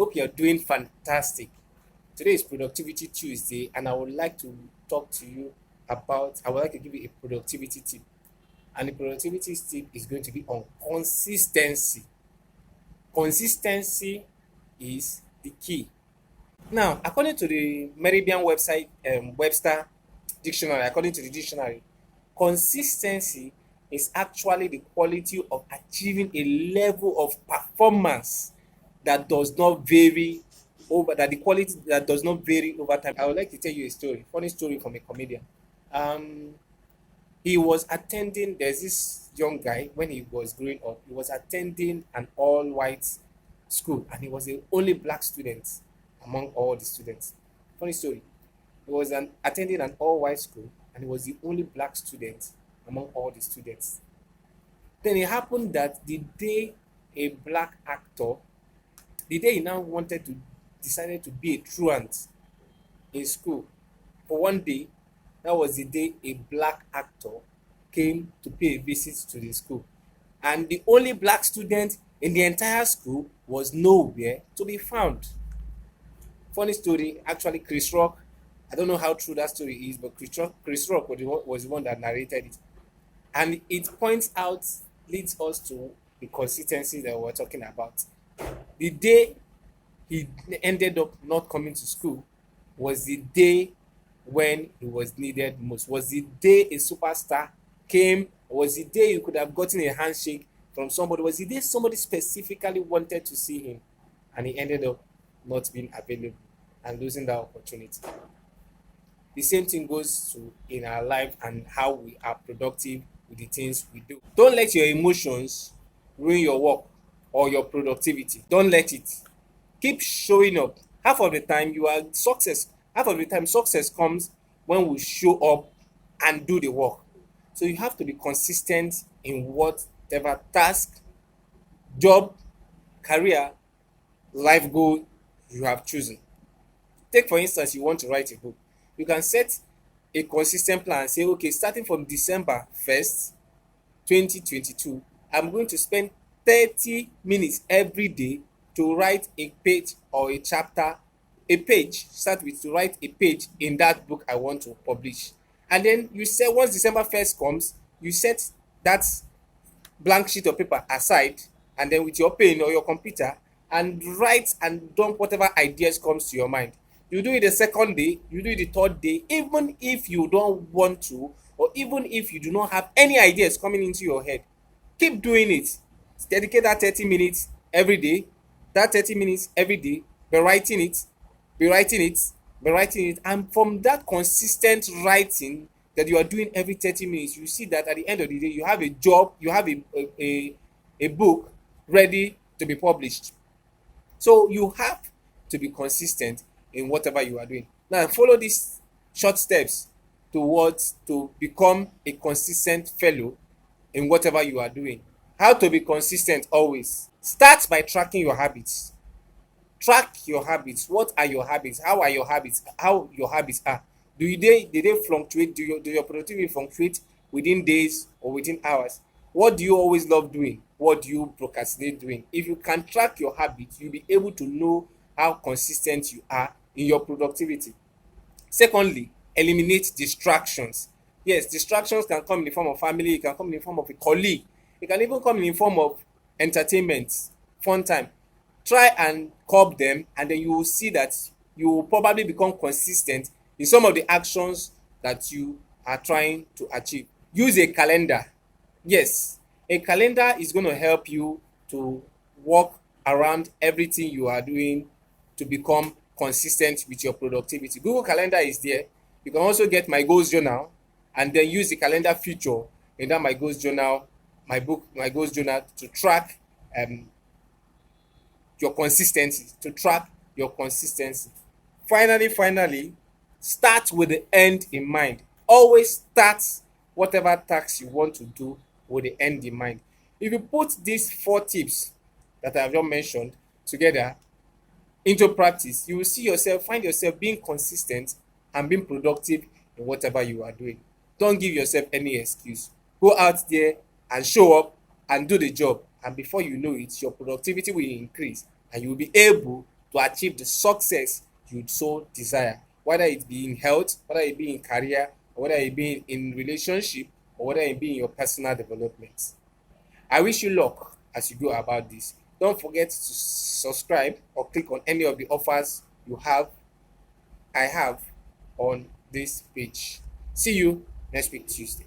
hope you're doing fantastic. Today is Productivity Tuesday, and I would like to talk to you I would like to give you a productivity tip. And the productivity tip is going to be on consistency. Consistency is the key. Now, according to the Meridian website, Webster dictionary, according to the dictionary, consistency is actually the quality of achieving a level of performance that does not vary that the quality that does not vary over time. I would like to tell you a story, funny story from a comedian. Um, he was attending. There's this young guy when he was growing up. He was attending an all-white school, and he was the only black student among all the students. Funny story. He was attending an all-white school, and he was the only black student among all the students. Then it happened that a black actor, the day he now decided to be a truant in school, for one day, that was the day a black actor came to pay a visit to the school. And the only black student in the entire school was nowhere to be found. Funny story, actually, Chris Rock, I don't know how true that story is, but Chris Rock was the one that narrated it. And it leads us to the consistency that we're talking about. The day he ended up not coming to school was the day when he was needed most, was the day a superstar came, was the day you could have gotten a handshake from somebody, was the day somebody specifically wanted to see him, and he ended up not being available and losing that opportunity. The same thing goes to in our life and how we are productive with the things we do. Don't let your emotions ruin your work or your productivity. Don't let it. Keep showing up. Half of the time you are success. Half of the time success comes when we show up and do the work. So you have to be consistent in whatever task, job, career, life goal you have chosen. Take for instance, you want to write a book. You can set a consistent plan and say, okay, starting from December 1st, 2022, I'm going to spend 30 minutes every day to write a page or a chapter, start with to write a page in that book I want to publish. And then you say once December 1st comes, you set that blank sheet of paper aside, and then with your pen or your computer, and write and dump whatever ideas comes to your mind. You do it the second day, you do it the third day, even if you don't want to, or even if you do not have any ideas coming into your head. Keep doing it. Dedicate that 30 minutes every day. That 30 minutes every day, be writing it, be writing it, be writing it. And from that consistent writing that you are doing every 30 minutes, you see that at the end of the day, you have a job, you have a book ready to be published. So you have to be consistent in whatever you are doing. Now follow these short steps to become a consistent fellow in whatever you are doing. How to be consistent always. Start by tracking your habits. Track your habits. What are your habits? How are your habits? How your habits are. Do they fluctuate? Do your productivity fluctuate within days or within hours? What do you always love doing? What do you procrastinate doing? If you can track your habits, you'll be able to know how consistent you are in your productivity. Secondly, eliminate distractions. Yes, distractions can come in the form of family, it can come in the form of a colleague, it can even come in the form of entertainment, fun time. Try and curb them, and then you will see that you will probably become consistent in some of the actions that you are trying to achieve. Use a calendar. Yes, a calendar is going to help you to work around everything you are doing to become consistent with your productivity. Google Calendar is there. You can also get my goals journal and then use the calendar feature in that my goals journal, my goals journal to track your consistency, Finally, start with the end in mind. Always start whatever task you want to do with the end in mind. If you put these 4 tips that I have just mentioned together into practice, you will find yourself being consistent and being productive in whatever you are doing. Don't give yourself any excuse. Go out there and show up and do the job. And before you know it, your productivity will increase and you will be able to to achieve the success you so desire, whether it be in health, whether it be in career, or whether it be in relationship, or whether it be in your personal development. I wish you luck as you go about this. Don't forget to subscribe or click on any of the offers I have on this page. See you next week Tuesday.